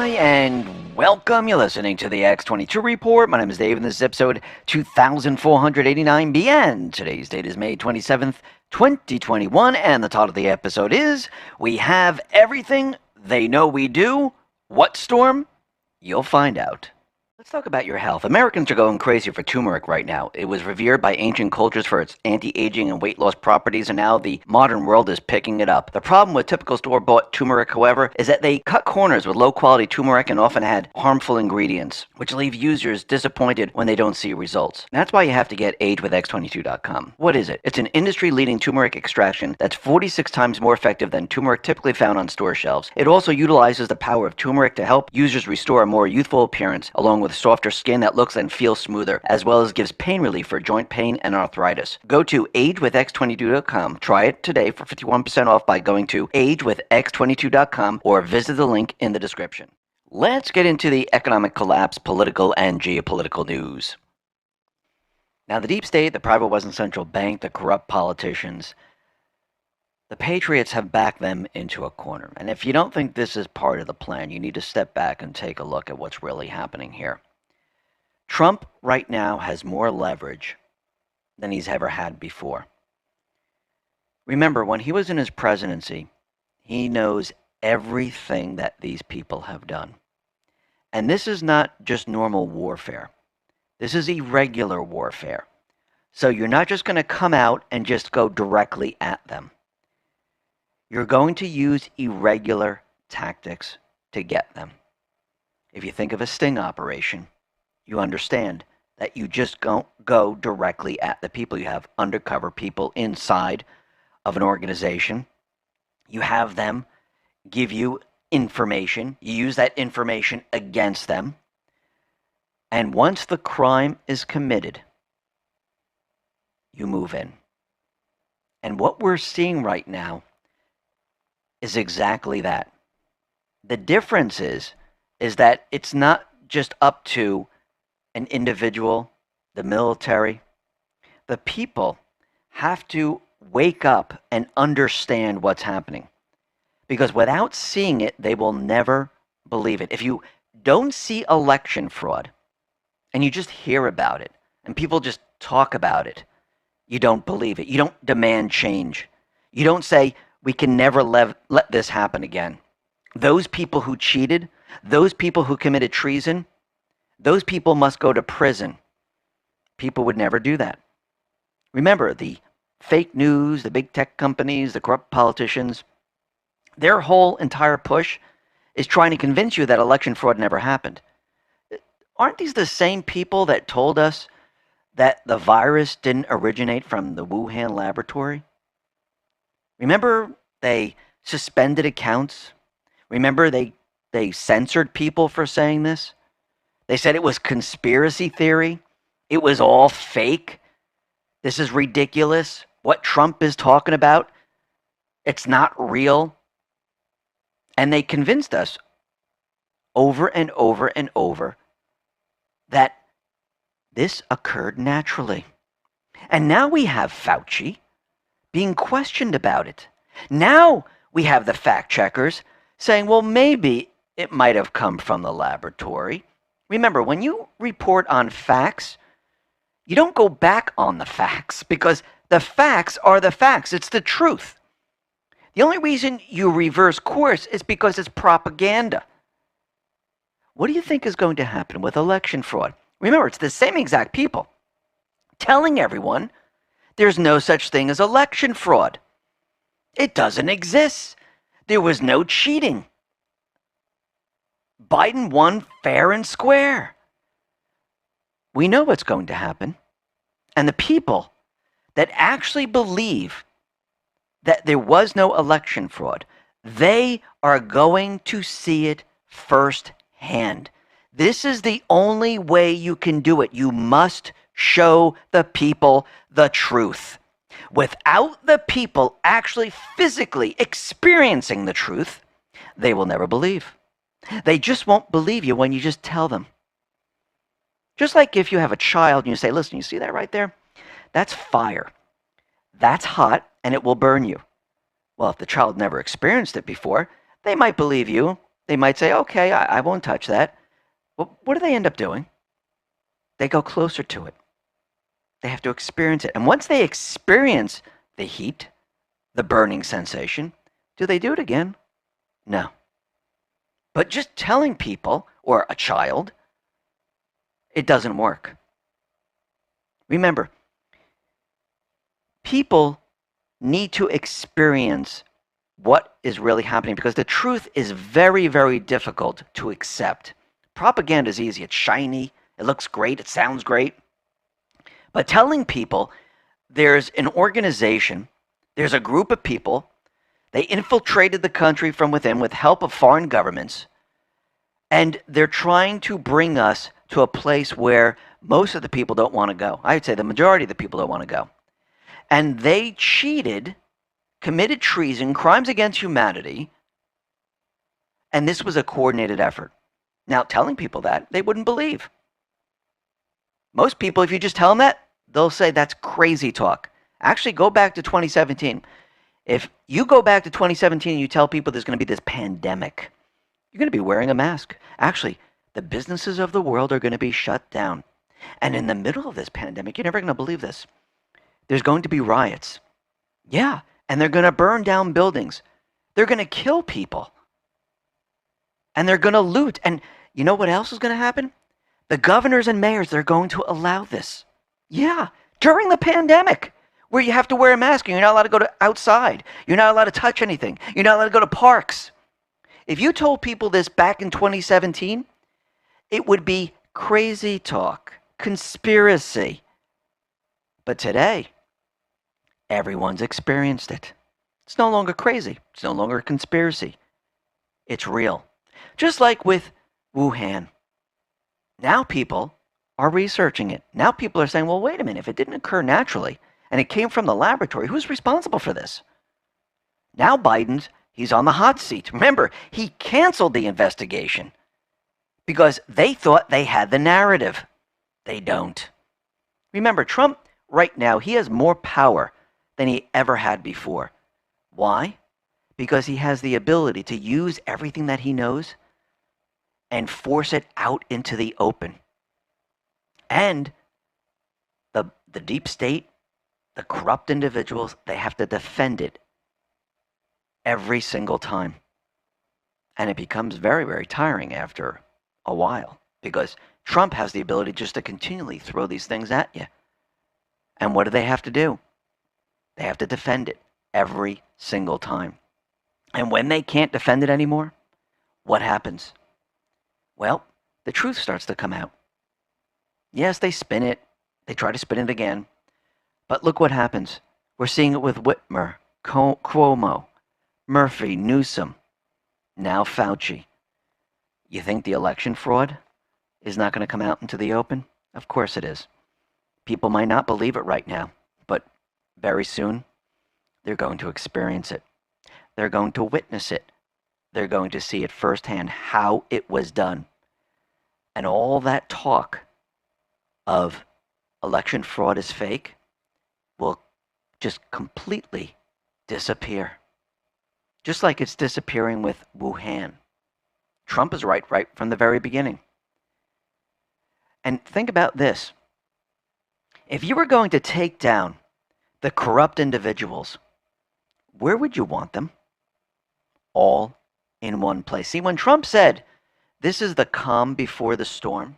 Hi, and welcome. You're listening to the X22 Report. My name is Dave, and this is episode 2489B, and today's date is May 27th, 2021, and the title of the episode is We Have Everything They Know We Do. What storm? You'll find out. Let's talk about your health. Americans are going crazy for turmeric right now. It was revered by ancient cultures for its anti-aging and weight loss properties, and now the modern world is picking it up. The problem with typical store-bought turmeric, however, is that they cut corners with low-quality turmeric and often add harmful ingredients, which leave users disappointed when they don't see results. And that's why you have to get AgeWithX22.com. What is it? It's an industry-leading turmeric extraction that's 46 times more effective than turmeric typically found on store shelves. It also utilizes the power of turmeric to help users restore a more youthful appearance, along with softer skin that looks and feels smoother, as well as gives pain relief for joint pain and arthritis. Go to AgeWithX22.com. Try it today for 51% off by going to AgeWithX22.com or visit the link in the description. Let's get into the economic collapse, political, and geopolitical news. Now, the deep state, the private Western central bank, the corrupt politicians, the patriots have backed them into a corner. And if you don't think this is part of the plan, you need to step back and take a look at what's really happening here. Trump right now has more leverage than he's ever had before. Remember, when he was in his presidency, he knows everything that these people have done. And this is not just normal warfare. This is irregular warfare. So you're not just going to come out and just go directly at them. You're going to use irregular tactics to get them. If you think of a sting operation, you understand that you just don't go directly at the people. You have undercover people inside of an organization. You have them give you information. You use that information against them. And once the crime is committed, you move in. And what we're seeing right now is exactly that. The difference is that it's not just up to an individual, the military. The people have to wake up and understand what's happening. Because without seeing it, they will never believe it. If you don't see election fraud and you just hear about it and people just talk about it, you don't believe it. You don't demand change. You don't say, we can never let this happen again. Those people who cheated, those people who committed treason, those people must go to prison. People would never do that. Remember, the fake news, the big tech companies, the corrupt politicians, their whole entire push is trying to convince you that election fraud never happened. Aren't these the same people that told us that the virus didn't originate from the Wuhan laboratory? Remember, they suspended accounts. Remember, they censored people for saying this. They said it was conspiracy theory. It was all fake. This is ridiculous. What Trump is talking about, it's not real. And they convinced us over and over and over that this occurred naturally. And now we have Fauci being questioned about it. Now we have the fact checkers saying, well, maybe it might have come from the laboratory. Remember, when you report on facts, you don't go back on the facts because the facts are the facts. It's the truth. The only reason you reverse course is because it's propaganda. What do you think is going to happen with election fraud? Remember, it's the same exact people telling everyone there's no such thing as election fraud. It doesn't exist. There was no cheating. Biden won fair and square. We know what's going to happen. And the people that actually believe that there was no election fraud, they are going to see it firsthand. This is the only way you can do it. You must show the people the truth. Without the people actually physically experiencing the truth, they will never believe. They just won't believe you when you just tell them. Just like if you have a child and you say, listen, you see that right there? That's fire. That's hot and it will burn you. Well, if the child never experienced it before, they might believe you They might say, okay, I won't touch that. But what do they end up doing? They go closer to it. They have to experience it. And once they experience the heat, the burning sensation, do they do it again? No. But just telling people, or a child, it doesn't work. Remember, people need to experience what is really happening because the truth is very, very difficult to accept. Propaganda is easy. It's shiny. It looks great. It sounds great. But telling people there's an organization, there's a group of people, they infiltrated the country from within with help of foreign governments, and they're trying to bring us to a place where most of the people don't want to go. I would say the majority of the people don't want to go. And they cheated, committed treason, crimes against humanity, and this was a coordinated effort. Now, telling people that, they wouldn't believe. Most people, if you just tell them that, they'll say that's crazy talk. Actually, go back to 2017. If you go back to 2017 and you tell people there's going to be this pandemic, you're going to be wearing a mask. Actually, the businesses of the world are going to be shut down. And in the middle of this pandemic, you're never going to believe this. There's going to be riots. Yeah, and they're going to burn down buildings. They're going to kill people. And they're going to loot. And you know what else is going to happen? The governors and mayors, they're going to allow this. Yeah, during the pandemic, where you have to wear a mask and you're not allowed to go outside. You're not allowed to touch anything. You're not allowed to go to parks. If you told people this back in 2017, it would be crazy talk, conspiracy. But today, everyone's experienced it. It's no longer crazy. It's no longer a conspiracy. It's real. Just like with Wuhan. Now people are researching it. Now people are saying, well, wait a minute. If it didn't occur naturally and it came from the laboratory, who's responsible for this? Now he's on the hot seat. Remember, he canceled the investigation because they thought they had the narrative. They don't. Remember, Trump, right now, he has more power than he ever had before. Why? Because he has the ability to use everything that he knows and force it out into the open. And the deep state, the corrupt individuals, they have to defend it every single time. And it becomes very, very tiring after a while because Trump has the ability just to continually throw these things at you. And what do they have to do? They have to defend it every single time. And when they can't defend it anymore, what happens? Well, the truth starts to come out. Yes, they spin it. They try to spin it again. But look what happens. We're seeing it with Whitmer, Cuomo, Murphy, Newsom, now Fauci. You think the election fraud is not going to come out into the open? Of course it is. People might not believe it right now, but very soon they're going to experience it. They're going to witness it. They're going to see it firsthand how it was done. And all that talk of election fraud is fake will just completely disappear. Just like it's disappearing with Wuhan. Trump is right from the very beginning. And think about this. If you were going to take down the corrupt individuals, where would you want them? All in one place. See, when Trump said, this is the calm before the storm,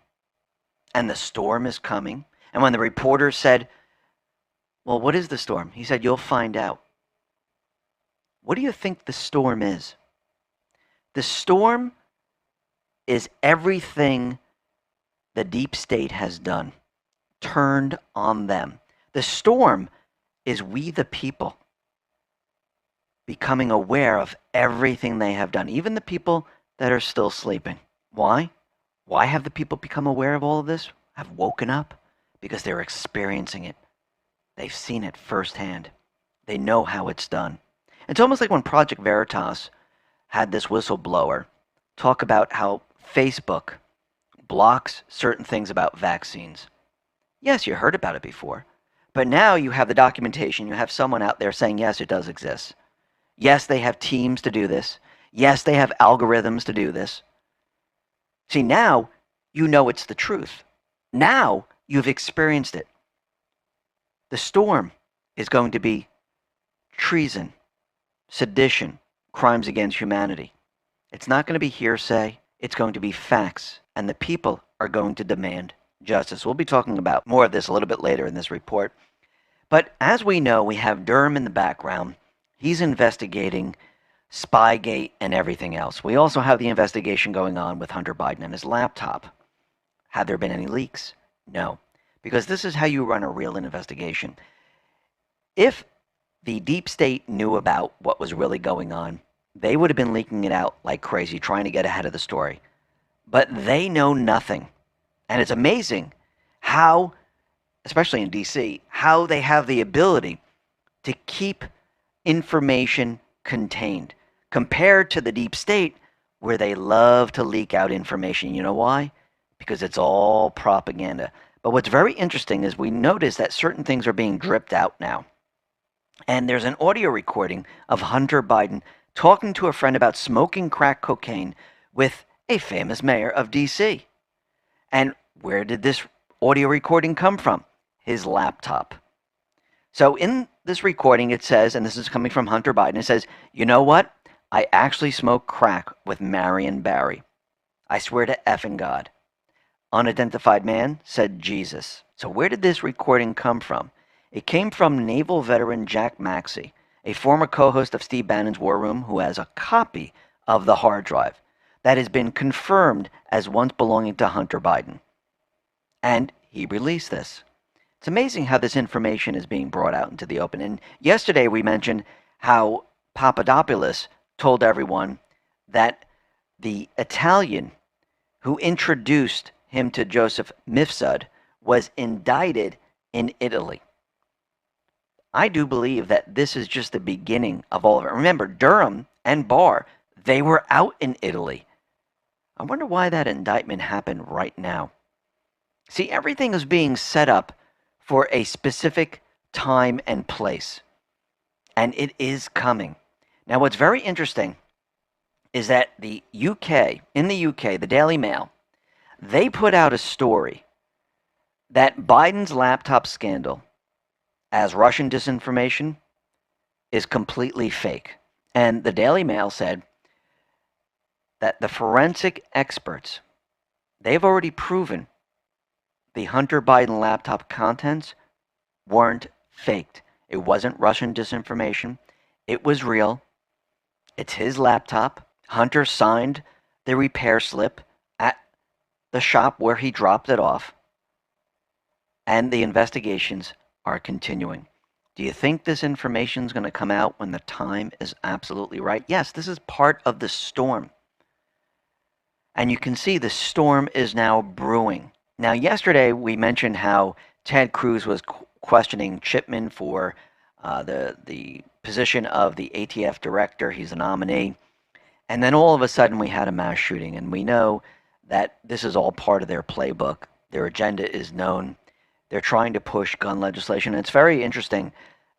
and the storm is coming, and when the reporters said, well, what is the storm? He said, you'll find out. What do you think the storm is? The storm is everything the deep state has done, turned on them. The storm is we the people becoming aware of everything they have done, even the people that are still sleeping. Why? Why have the people become aware of all of this? Have woken up? Because they're experiencing it. They've seen it firsthand. They know how it's done. It's almost like when Project Veritas had this whistleblower talk about how Facebook blocks certain things about vaccines. Yes, you heard about it before. But now you have the documentation. You have someone out there saying, yes, it does exist. Yes, they have teams to do this. Yes, they have algorithms to do this. See, now you know it's the truth. Now you've experienced it. The storm is going to be treason, sedition, crimes against humanity. It's not going to be hearsay. It's going to be facts. And the people are going to demand justice. We'll be talking about more of this a little bit later in this report. But as we know, we have Durham in the background. He's investigating Spygate and everything else. We also have the investigation going on with Hunter Biden and his laptop. Have there been any leaks? No. Because this is how you run a real investigation. If the deep state knew about what was really going on, they would have been leaking it out like crazy, trying to get ahead of the story. But they know nothing. And it's amazing how, especially in DC, how they have the ability to keep information contained compared to the deep state, where they love to leak out information. You know why? Because it's all propaganda. But what's very interesting is we notice that certain things are being dripped out now. And there's an audio recording of Hunter Biden talking to a friend about smoking crack cocaine with a famous mayor of D.C. And where did this audio recording come from? His laptop. So in this recording, it says, and this is coming from Hunter Biden, it says, you know what? I actually smoked crack with Marion Barry. I swear to effing God. Unidentified man said Jesus. So where did this recording come from? It came from naval veteran Jack Maxey, a former co-host of Steve Bannon's War Room, who has a copy of the hard drive that has been confirmed as once belonging to Hunter Biden. And he released this. It's amazing how this information is being brought out into the open. And yesterday we mentioned how Papadopoulos told everyone that the Italian who introduced him to Joseph Mifsud was indicted in Italy. I do believe that this is just the beginning of all of it. Remember, Durham and Barr, they were out in Italy. I wonder why that indictment happened right now. See, everything is being set up for a specific time and place. And it is coming. Now, what's very interesting is that the UK, in the UK, the Daily Mail, they put out a story that Biden's laptop scandal as Russian disinformation is completely fake. And the Daily Mail said that the forensic experts, they've already proven the Hunter Biden laptop contents weren't faked. It wasn't Russian disinformation. It was real. It's his laptop. Hunter signed the repair slip at the shop where he dropped it off. And the investigations are continuing. Do you think this information is going to come out when the time is absolutely right? Yes, this is part of the storm. And you can see the storm is now brewing. Now, yesterday we mentioned how Ted Cruz was questioning Chipman for the position of the ATF director. He's a nominee. And then all of a sudden we had a mass shooting. And we know that this is all part of their playbook. Their agenda is known. They're trying to push gun legislation. And it's very interesting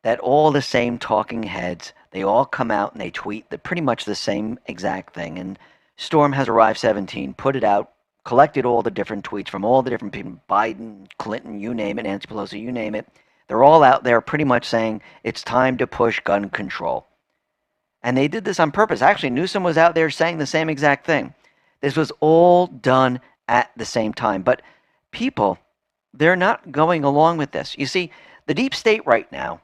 that all the same talking heads, they all come out and they tweet pretty much the same exact thing. And Storm has arrived 17, put it out, collected all the different tweets from all the different people, Biden, Clinton, you name it, Nancy Pelosi, you name it. They're all out there pretty much saying it's time to push gun control. And they did this on purpose. Actually, Newsom was out there saying the same exact thing. This was all done at the same time. But people, they're not going along with this. You see, the deep state right now,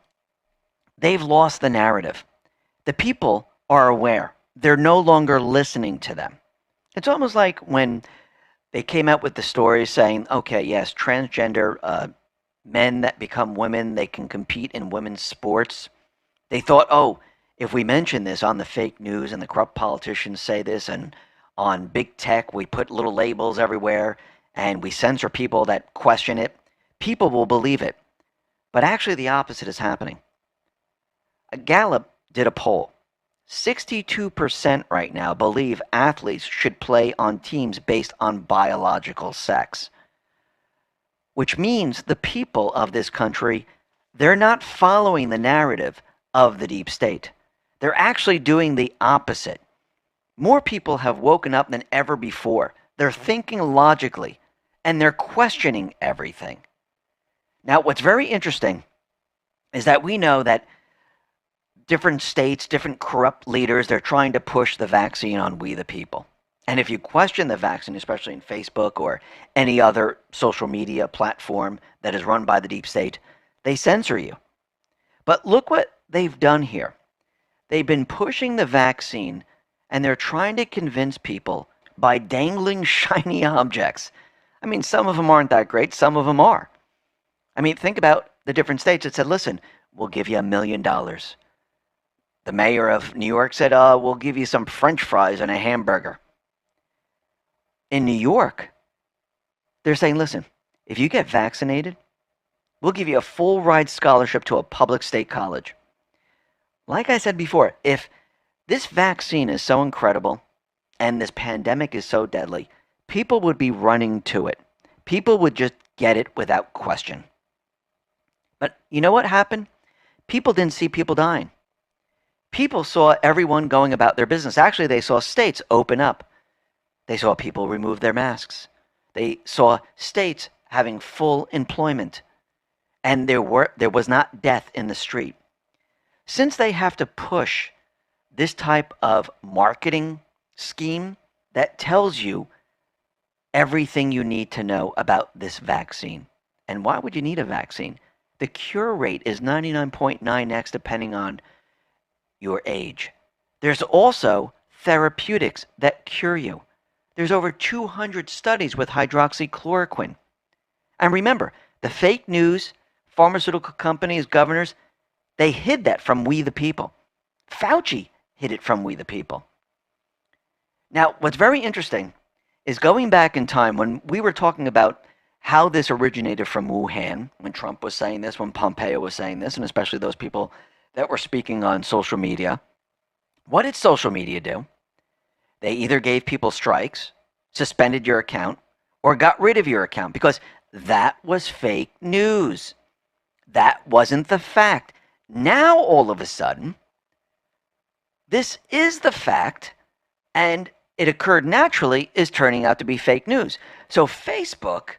they've lost the narrative. The people are aware. They're no longer listening to them. It's almost like when they came out with the story saying, okay, yes, transgender men that become women, they can compete in women's sports. They thought, oh, if we mention this on the fake news and the corrupt politicians say this, and on big tech we put little labels everywhere and we censor people that question it, people will believe it. But actually the opposite is happening. Gallup did a poll. 62% right now believe athletes should play on teams based on biological sex. Which means the people of this country, they're not following the narrative of the deep state. They're actually doing the opposite. More people have woken up than ever before. They're thinking logically and they're questioning everything. Now, what's very interesting is that we know that different states, different corrupt leaders, they're trying to push the vaccine on we the people. And if you question the vaccine, especially in Facebook or any other social media platform that is run by the deep state, they censor you. But look what they've done here. They've been pushing the vaccine and they're trying to convince people by dangling shiny objects. I mean, some of them aren't that great, some of them are. I mean, think about the different states that said, listen, we'll give you $1,000,000. The mayor of New York said, we'll give you some French fries and a hamburger. In New York, they're saying, listen, if you get vaccinated, we'll give you a full ride scholarship to a public state college. Like I said before, if this vaccine is so incredible and this pandemic is so deadly, people would be running to it. People would just get it without question. But you know what happened? People didn't see people dying. People saw everyone going about their business. Actually, they saw states open up. They saw people remove their masks. They saw states having full employment. And there was not death in the street. Since they have to push this type of marketing scheme that tells you everything you need to know about this vaccine. And why would you need a vaccine? The cure rate is 99.9x depending on your age. There's also therapeutics that cure you. There's over 200 studies with hydroxychloroquine. And remember, the fake news, pharmaceutical companies, governors, they hid that from we the people. Fauci hid it from we the people. Now, what's very interesting is going back in time when we were talking about how this originated from Wuhan, when Trump was saying this, when Pompeo was saying this, and especially those people that were speaking on social media. What did social media do? They either gave people strikes, suspended your account, or got rid of your account because that was fake news. That wasn't the fact. Now, all of a sudden, this is the fact, and it occurred naturally, is turning out to be fake news. So Facebook,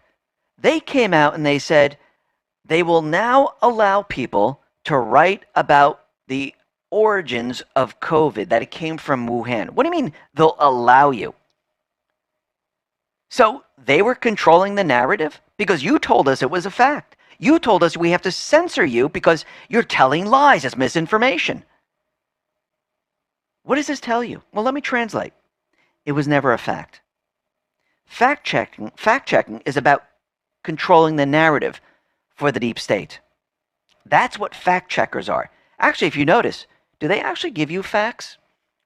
they came out and they said they will now allow people to write about the origins of COVID, that it came from Wuhan. What do you mean they'll allow you? So they were controlling the narrative because you told us it was a fact. You told us we have to censor you because you're telling lies. It's misinformation. What does this tell you? Well, let me translate. It was never a fact. Fact checking is about controlling the narrative for the deep state. That's what fact checkers are. Actually, if you notice, do they actually give you facts?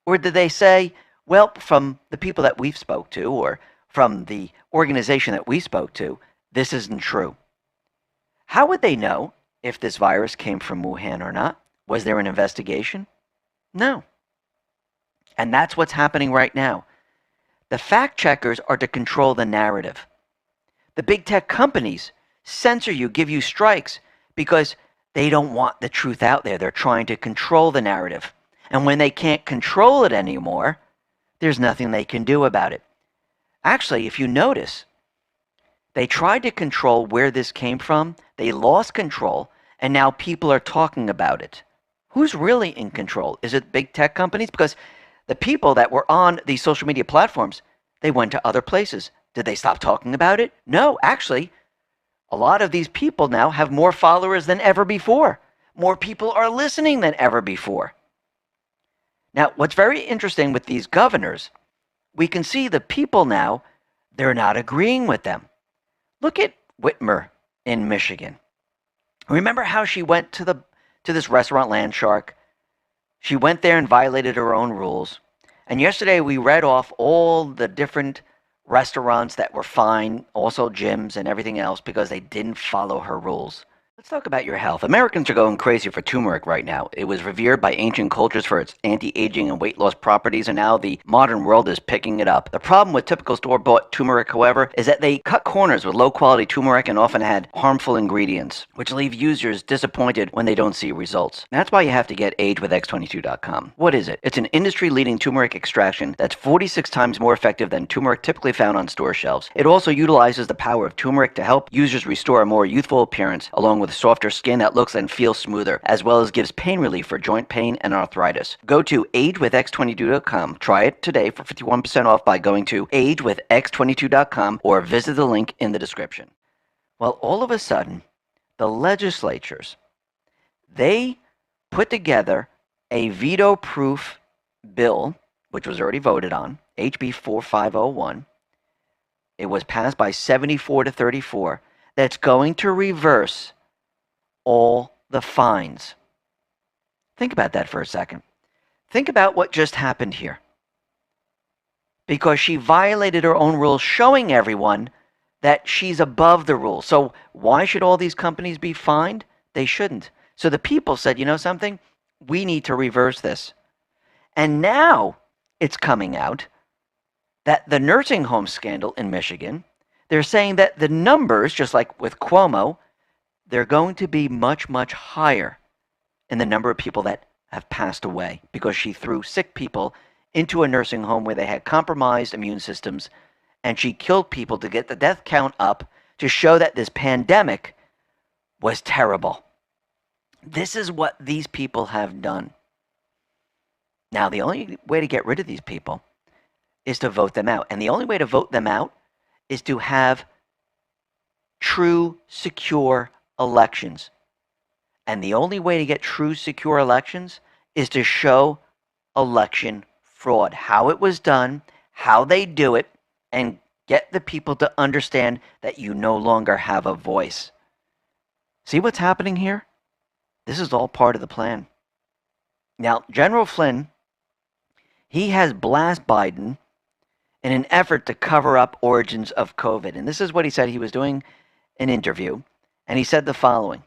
Or do they say, well, from the people that we've spoke to or from the organization that we spoke to, this isn't true? How would they know if this virus came from Wuhan or not? Was there an investigation? No. And that's what's happening right now. The fact checkers are to control the narrative. The big tech companies censor you, give you strikes because they don't want the truth out there. They're trying to control the narrative. And when they can't control it anymore, there's nothing they can do about it. Actually, if you notice, they tried to control where this came from. They lost control, and now people are talking about it. Who's really in control? Is it big tech companies? Because the people that were on these social media platforms, they went to other places. Did they stop talking about it? No, actually, a lot of these people now have more followers than ever before. More people are listening than ever before. Now, what's very interesting with these governors, we can see the people now, they're not agreeing with them. Look at Whitmer in Michigan. Remember how she went to this restaurant, Landshark? She went there and violated her own rules. And yesterday we read off all the different restaurants that were fined, also gyms and everything else, because they didn't follow her rules. Let's talk about your health. Americans are going crazy for turmeric right now. It was revered by ancient cultures for its anti-aging and weight loss properties, and now the modern world is picking it up. The problem with typical store-bought turmeric, however, is that they cut corners with low-quality turmeric and often had harmful ingredients, which leave users disappointed when they don't see results. That's why you have to get agewithx22.com. What is it? It's an industry-leading turmeric extraction that's 46 times more effective than turmeric typically found on store shelves. It also utilizes the power of turmeric to help users restore a more youthful appearance, along with softer skin that looks and feels smoother, as well as gives pain relief for joint pain and arthritis. Go to agewithx22.com. Try it today for 51% off by going to agewithx22.com or visit the link in the description. Well, all of a sudden, the legislatures, they put together a veto-proof bill, which was already voted on, HB 4501. It was passed by 74 to 34. That's going to reverse all the fines. Think about that for a second. Think about what just happened here. Because she violated her own rules, showing everyone that she's above the rules. So why should all these companies be fined? They shouldn't. So the people said, you know something? We need to reverse this. And now it's coming out that the nursing home scandal in Michigan, they're saying that the numbers, just like with Cuomo, they're going to be much, much higher in the number of people that have passed away because she threw sick people into a nursing home where they had compromised immune systems, and she killed people to get the death count up to show that this pandemic was terrible. This is what these people have done. Now, the only way to get rid of these people is to vote them out. And the only way to vote them out is to have true, secure elections. And the only way to get true, secure elections is to show election fraud, how it was done, how they do it, and get the people to understand that you no longer have a voice. See what's happening here? This is all part of the plan. Now, General Flynn, he has blasted Biden in an effort to cover up origins of COVID. And this is what he said. He was doing an interview, and he said the following: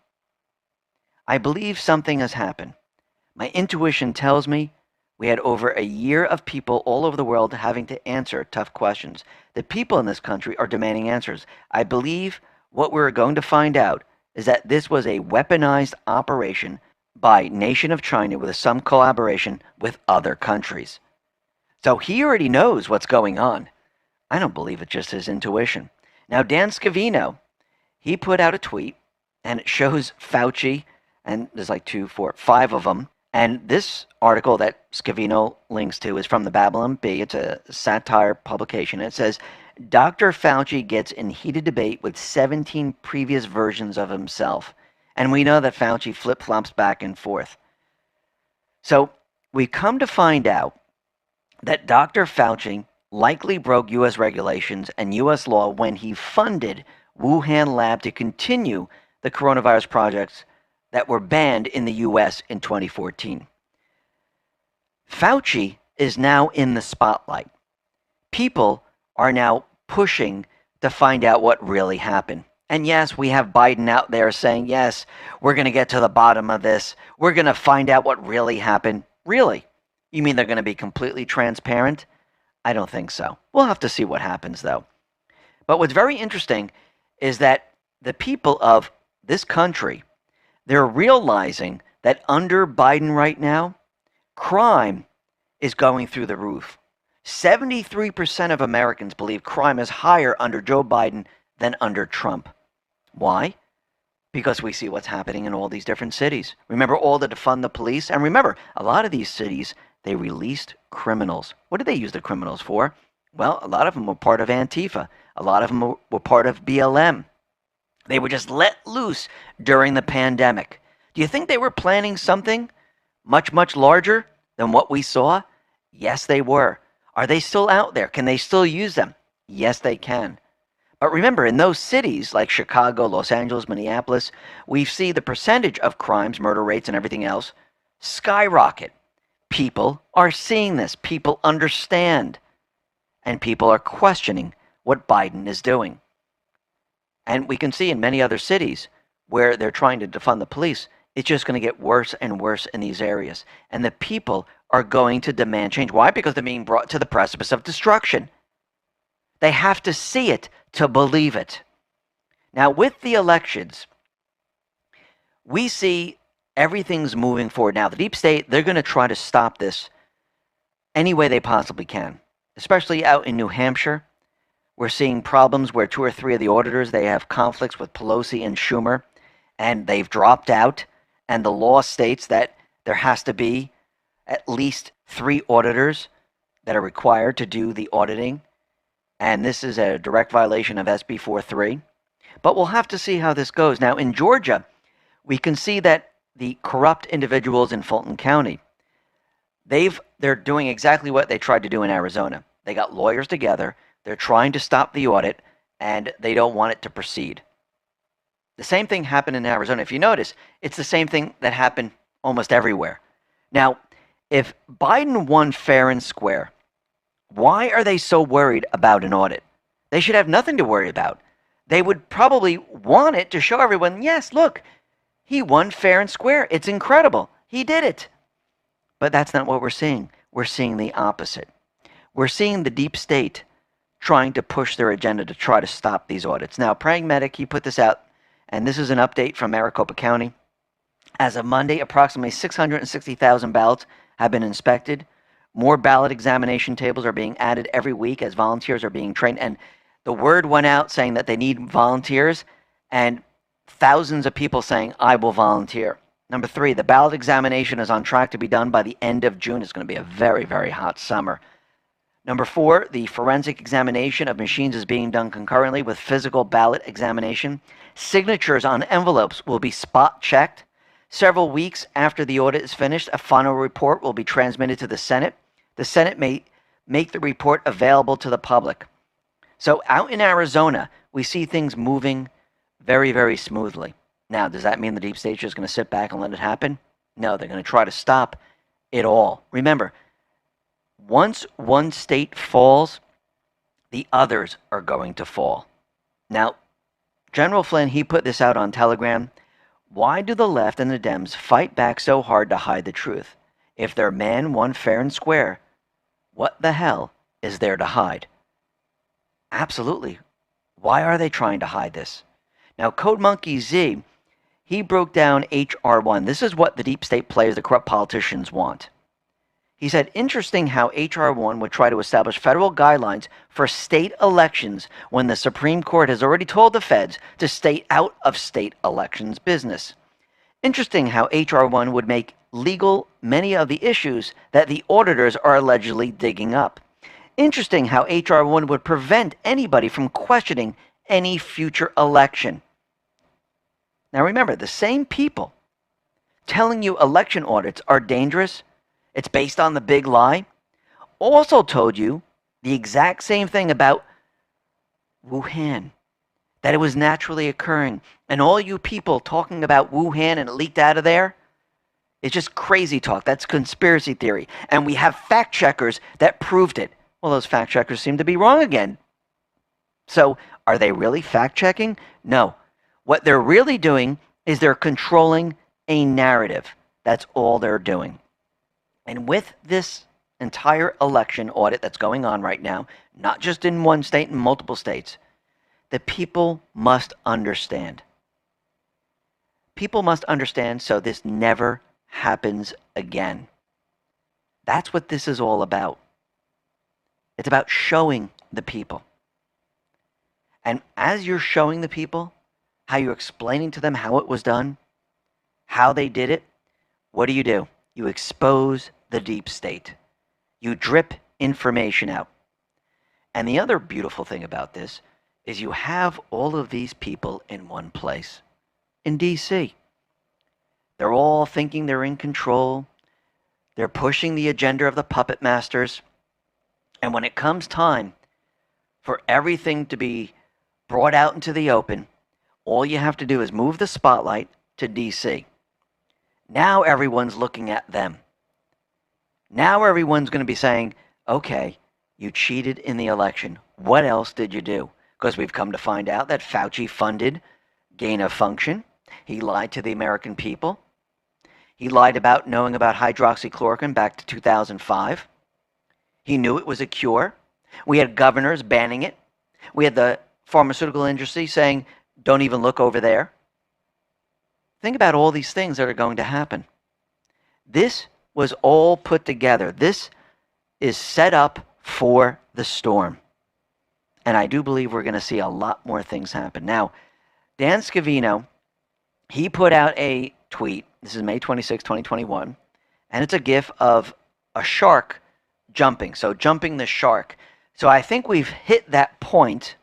I believe something has happened. My intuition tells me we had over a year of people all over the world having to answer tough questions. The people in this country are demanding answers. I believe what we're going to find out is that this was a weaponized operation by nation of China with some collaboration with other countries. So he already knows what's going on. I don't believe it's just his intuition. Now, Dan Scavino, he put out a tweet, and it shows Fauci, and there's like 2, 4, 5 of them. And this article that Scavino links to is from the Babylon Bee. It's a satire publication. It says, Dr. Fauci gets in heated debate with 17 previous versions of himself. And we know that Fauci flip-flops back and forth. So we come to find out that Dr. Fauci likely broke U.S. regulations and U.S. law when he funded Wuhan Lab to continue the coronavirus projects that were banned in the U.S. in 2014. Fauci is now in the spotlight. People are now pushing to find out what really happened. And yes, we have Biden out there saying, yes, we're going to get to the bottom of this. We're going to find out what really happened. Really? You mean they're going to be completely transparent? I don't think so. We'll have to see what happens, though. But what's very interesting is that the people of this country, they're realizing that under Biden right now, crime is going through the roof. 73% of Americans believe crime is higher under Joe Biden than under Trump. Why? Because we see what's happening in all these different cities. Remember all the defund the police? And remember, a lot of these cities, they released criminals. What did they use the criminals for? Well, a lot of them were part of Antifa. A lot of them were part of BLM. They were just let loose during the pandemic. Do you think they were planning something much, much larger than what we saw? Yes, they were. Are they still out there? Can they still use them? Yes, they can. But remember, in those cities like Chicago, Los Angeles, Minneapolis, we see the percentage of crimes, murder rates, and everything else skyrocket. People are seeing this. People understand. And people are questioning what Biden is doing. And we can see in many other cities where they're trying to defund the police, it's just going to get worse and worse in these areas. And the people are going to demand change. Why? Because they're being brought to the precipice of destruction. They have to see it to believe it. Now, with the elections, we see everything's moving forward. Now, the deep state, they're going to try to stop this any way they possibly can, especially out in New Hampshire. We're seeing problems where 2 or 3 of the auditors, they have conflicts with Pelosi and Schumer, and they've dropped out. And the law states that there has to be at least 3 auditors that are required to do the auditing. And this is a direct violation of SB 43. But we'll have to see how this goes. Now, in Georgia, we can see that the corrupt individuals in Fulton County, they're doing exactly what they tried to do in Arizona. They got lawyers together. They're trying to stop the audit, and they don't want it to proceed. The same thing happened in Arizona. If you notice, it's the same thing that happened almost everywhere. Now, if Biden won fair and square, why are they so worried about an audit? They should have nothing to worry about. They would probably want it to show everyone, yes, look, he won fair and square. It's incredible. He did it. But that's not what we're seeing. We're seeing the opposite. We're seeing the deep state trying to push their agenda to try to stop these audits. Now, Praying Medic, he put this out, and this is an update from Maricopa County. As of Monday, approximately 660,000 ballots have been inspected. More ballot examination tables are being added every week as volunteers are being trained. And the word went out saying that they need volunteers, and thousands of people saying, I will volunteer. Number 3, the ballot examination is on track to be done by the end of June. It's going to be a very, very hot summer. Number 4, the forensic examination of machines is being done concurrently with physical ballot examination. Signatures on envelopes will be spot checked. Several weeks after the audit is finished, a final report will be transmitted to the Senate. The Senate may make the report available to the public. So out in Arizona, we see things moving very, very smoothly. Now, does that mean the deep state is just going to sit back and let it happen? No, they're going to try to stop it all. Remember, once one state falls, the others are going to fall. Now, General Flynn, he put this out on Telegram. Why do the left and the Dems fight back so hard to hide the truth? If their man won fair and square, what the hell is there to hide? Absolutely. Why are they trying to hide this? Now, Code Monkey Z, he broke down H.R. 1. This is what the deep state players, the corrupt politicians want. He said, interesting how H.R. 1 would try to establish federal guidelines for state elections when the Supreme Court has already told the feds to stay out of state elections business. Interesting how H.R. 1 would make legal many of the issues that the auditors are allegedly digging up. Interesting how H.R. 1 would prevent anybody from questioning any future election. Now remember, the same people telling you election audits are dangerous, it's based on the big lie, also told you the exact same thing about Wuhan, that it was naturally occurring. And all you people talking about Wuhan and it leaked out of there, it's just crazy talk. That's conspiracy theory. And we have fact checkers that proved it. Well, those fact checkers seem to be wrong again. So are they really fact checking? No. What they're really doing is they're controlling a narrative. That's all they're doing. And with this entire election audit that's going on right now, not just in one state, in multiple states, the people must understand. People must understand so this never happens again. That's what this is all about. It's about showing the people. And as you're showing the people, how you're explaining to them how it was done, how they did it, what do? You expose the deep state. You drip information out. And the other beautiful thing about this is you have all of these people in one place, in D.C. They're all thinking they're in control. They're pushing the agenda of the puppet masters. And when it comes time for everything to be brought out into the open, all you have to do is move the spotlight to D.C. Now everyone's looking at them. Now everyone's going to be saying, okay, you cheated in the election. What else did you do? Because we've come to find out that Fauci funded gain of function. He lied to the American people. He lied about knowing about hydroxychloroquine back to 2005. He knew it was a cure. We had governors banning it. We had the pharmaceutical industry saying, don't even look over there. Think about all these things that are going to happen. This was all put together. This is set up for the storm. And I do believe we're going to see a lot more things happen. Now, Dan Scavino, he put out a tweet. This is May 26, 2021. And it's a gif of a shark jumping. So jumping the shark. So I think we've hit that point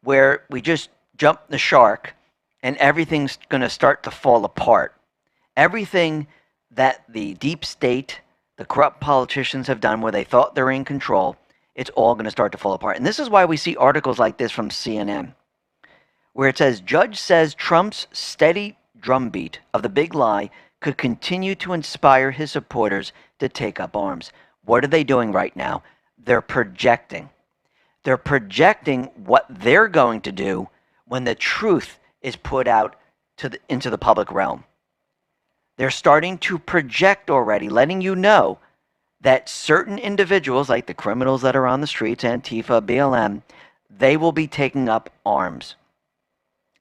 where we just jump the shark and everything's going to start to fall apart. Everything that the deep state, the corrupt politicians have done where they thought they're in control, it's all going to start to fall apart. And this is why we see articles like this from CNN, where it says, Judge says Trump's steady drumbeat of the big lie could continue to inspire his supporters to take up arms. What are they doing right now? They're projecting. They're projecting what they're going to do when the truth is put out into the public realm. They're starting to project already, letting you know that certain individuals, like the criminals that are on the streets, Antifa, BLM, they will be taking up arms.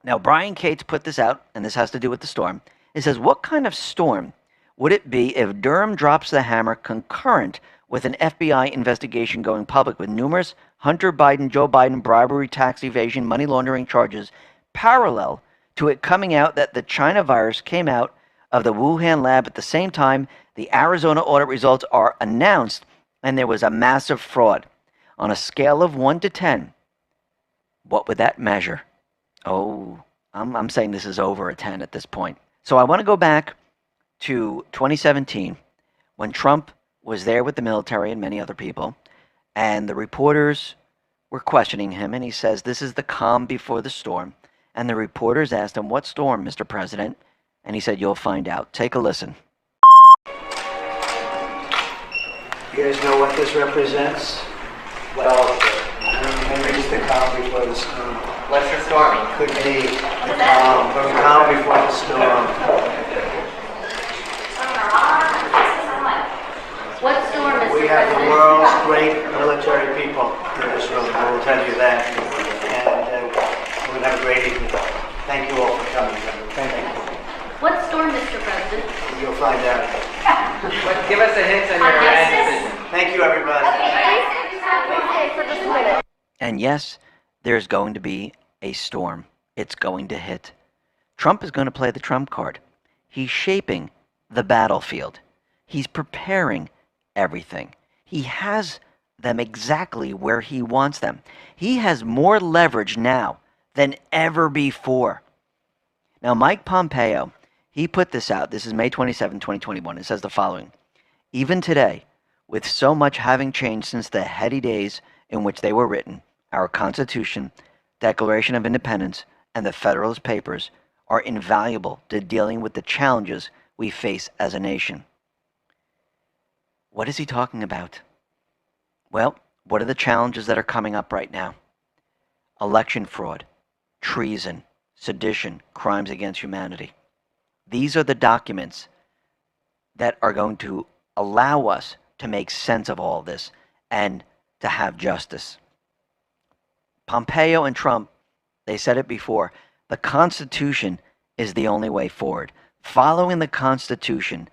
Now, Brian Cates put this out, and this has to do with the storm. It says, what kind of storm would it be if Durham drops the hammer concurrent with an FBI investigation going public with numerous Hunter Biden, Joe Biden bribery, tax evasion, money laundering charges, parallel to it coming out that the China virus came out of the Wuhan lab at the same time the Arizona audit results are announced and there was a massive fraud? On a scale of 1 to 10, what would that measure? Oh, I'm saying this is over a 10 at this point. So I want to go back to 2017 when Trump was there with the military and many other people, and the reporters were questioning him, and he says, this is the calm before the storm. And the reporters asked him, what storm, Mr. President? And he said, you'll find out. Take a listen. You guys know what this represents? Well, Maybe it's the calm before the storm. what's the storm? Could be the calm before the storm. What storm, Mr. We have the President? world's great military people in this room. I will tell you that. And we're going to have a great evening. Thank you all for coming. Thank you. What storm, Mr. President? You'll find out. Give us a hint on your decision. Thank you, everybody. And yes, there's going to be a storm. It's going to hit. Trump is going to play the Trump card. He's shaping the battlefield. He's preparing everything. He has them exactly where he wants them. He has more leverage now than ever before. Now, Mike Pompeo, he put this out. This is May 27, 2021. It says the following. Even today, with so much having changed since the heady days in which they were written, our Constitution, Declaration of Independence, and the Federalist Papers are invaluable to dealing with the challenges we face as a nation. What is he talking about? Well, what are the challenges that are coming up right now? Election fraud, treason, sedition, crimes against humanity. These are the documents that are going to allow us to make sense of all this and to have justice. Pompeo and Trump, they said it before, the Constitution is the only way forward. Following the Constitution,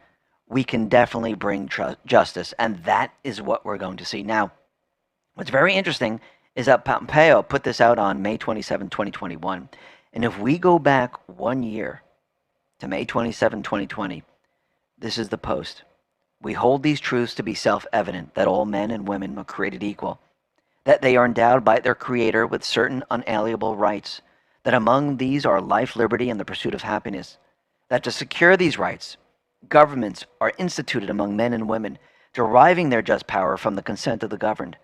we can definitely bring justice, and that is what we're going to see. Now, what's very interesting is that Pompeo put this out on May 27, 2021, and if we go back 1 year to May 27, 2020, this is the post. We hold these truths to be self-evident that all men and women are created equal, that they are endowed by their Creator with certain unalienable rights, that among these are life, liberty, and the pursuit of happiness, that to secure these rights, governments are instituted among men and women, deriving their just power from the consent of the governed,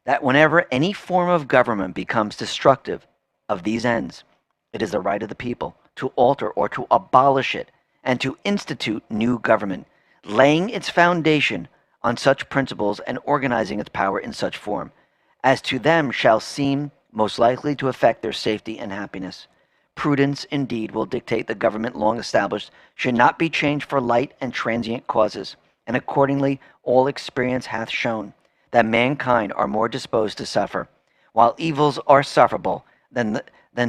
that whenever any form of government becomes destructive of these ends, it is the right of the people to alter or to abolish it and to institute new government, laying its foundation on such principles and organizing its power in such form as to them shall seem most likely to affect their safety and happiness, prudence indeed will dictate the government long established should not be changed for light and transient causes, and accordingly all experience hath shown that mankind are more disposed to suffer, while evils are sufferable, than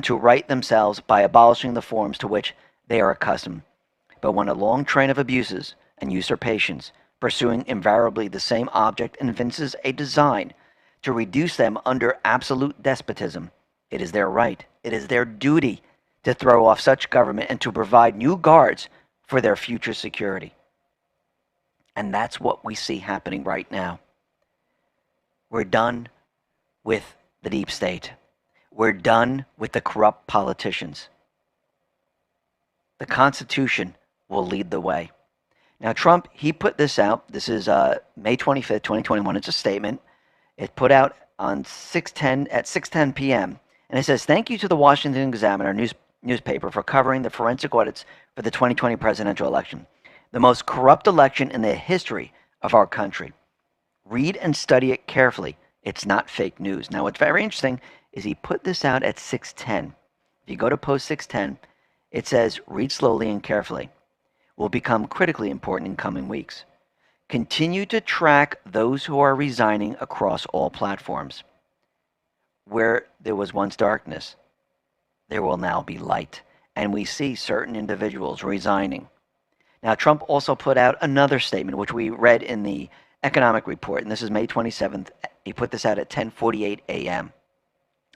to right themselves by abolishing the forms to which they are accustomed. But when a long train of abuses and usurpations, pursuing invariably the same object, evinces a design to reduce them under absolute despotism, it is their right, it is their duty to throw off such government and to provide new guards for their future security. And that's what we see happening right now. We're done with the deep state. We're done with the corrupt politicians. The Constitution will lead the way. Now, Trump, he put this out. This is May 25th, 2021. It's a statement. It's put out on 6:10 p.m. And it says, "Thank you to the Washington Examiner newspaper for covering the forensic audits for the 2020 presidential election, the most corrupt election in the history of our country. Read and study it carefully. It's not fake news." Now, what's very interesting is he put this out at 6:10. If you go to post 6:10, it says, "Read slowly and carefully. Will become critically important in coming weeks. Continue to track those who are resigning across all platforms. Where there was once darkness, there will now be light." And we see certain individuals resigning. Now, Trump also put out another statement, which we read in the economic report, and this is May 27th. He put this out at 10:48 a.m.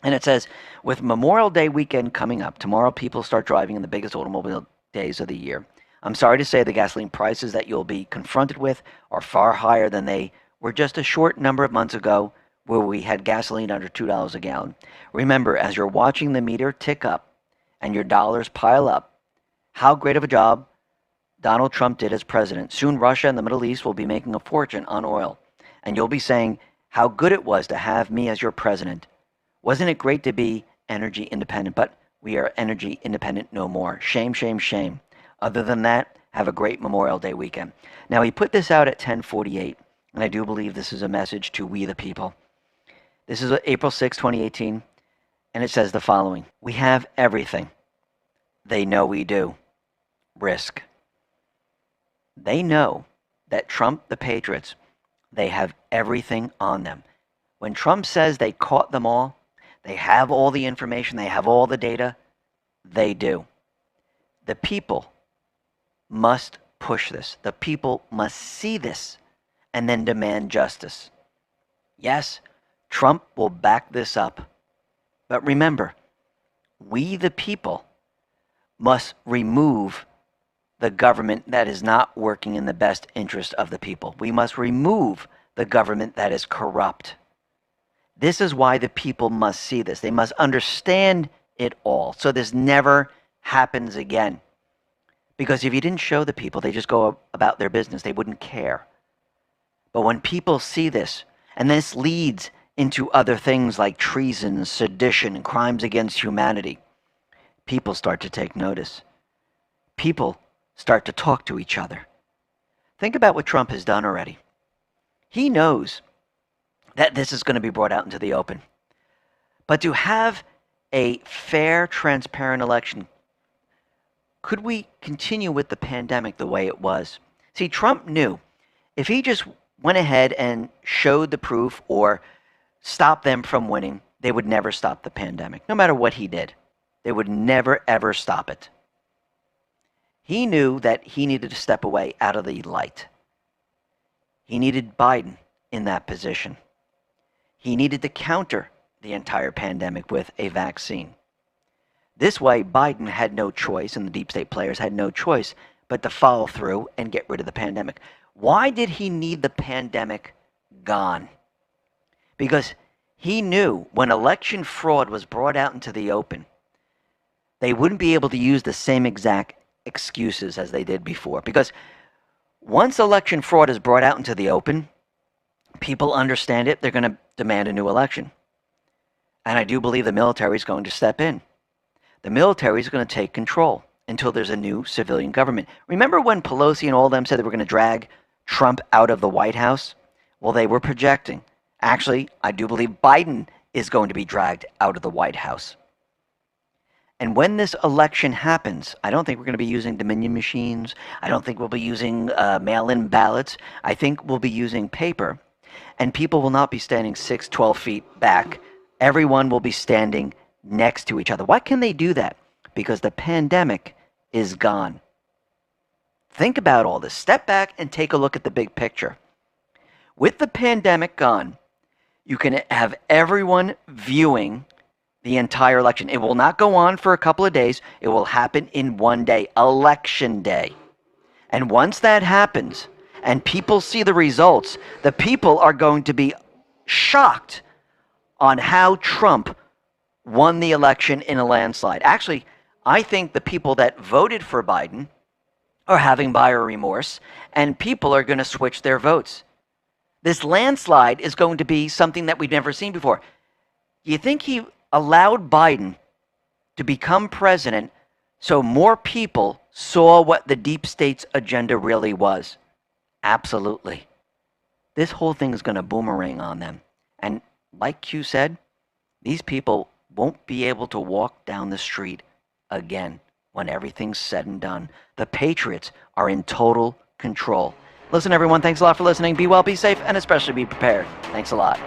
And it says, "With Memorial Day weekend coming up, tomorrow people start driving in the biggest automobile days of the year. I'm sorry to say the gasoline prices that you'll be confronted with are far higher than they were just a short number of months ago, where we had gasoline under $2 a gallon. Remember, as you're watching the meter tick up and your dollars pile up, how great of a job Donald Trump did as president. Soon Russia and the Middle East will be making a fortune on oil, and you'll be saying how good it was to have me as your president. Wasn't it great to be energy independent? But we are energy independent no more. Shame, shame, shame. Other than that, have a great Memorial Day weekend." Now, he put this out at 10:48, and I do believe this is a message to we the people. This is April 6, 2018, and it says the following: "We have everything. They know we do. Risk." They know that Trump, the Patriots, they have everything on them. When Trump says they caught them all, they have all the information, they have all the data, they do. The people must push this. The people must see this and then demand justice. Yes, Trump will back this up. But remember, we the people must remove the government that is not working in the best interest of the people. We must remove the government that is corrupt. This is why the people must see this. They must understand it all, so this never happens again. Because if you didn't show the people, they just go about their business. They wouldn't care. But when people see this, and this leads into other things like treason, sedition, and crimes against humanity, people start to take notice. People start to talk to each other. Think about what Trump has done already. He knows that this is going to be brought out into the open. But to have a fair, transparent election, could we continue with the pandemic the way it was? See, Trump knew if he just went ahead and showed the proof or stopped them from winning, they would never stop the pandemic. No matter what he did, they would never, ever stop it. He knew that he needed to step away out of the light. He needed Biden in that position. He needed to counter the entire pandemic with a vaccine. This way, Biden had no choice, and the deep state players had no choice but to follow through and get rid of the pandemic. Why did he need the pandemic gone? Because he knew when election fraud was brought out into the open, they wouldn't be able to use the same exact excuses as they did before. Because once election fraud is brought out into the open, people understand it, they're going to demand a new election. And I do believe the military is going to step in. The military is going to take control until there's a new civilian government. Remember when Pelosi and all of them said they were going to drag Trump out of the White House? Well, they were projecting. Actually, I do believe Biden is going to be dragged out of the White House. And when this election happens, I don't think we're going to be using Dominion machines. I don't think we'll be using mail-in ballots. I think we'll be using paper. And people will not be standing 6, 12 feet back. Everyone will be standing next to each other. Why can they do that? Because the pandemic is gone. Think about all this. Step back and take a look at the big picture. With the pandemic gone, you can have everyone viewing the entire election. It will not go on for a couple of days. It will happen in one day, Election Day. And once that happens and people see the results, the people are going to be shocked on how Trump won the election in a landslide. Actually, I think the people that voted for Biden are having buyer remorse, and people are going to switch their votes. This landslide is going to be something that we've never seen before. You think he allowed Biden to become president so more people saw what the deep state's agenda really was? Absolutely. This whole thing is going to boomerang on them. And like Q said, these people won't be able to walk down the street again when everything's said and done. The Patriots are in total control. Listen, everyone, thanks a lot for listening. Be well, be safe, and especially be prepared. Thanks a lot.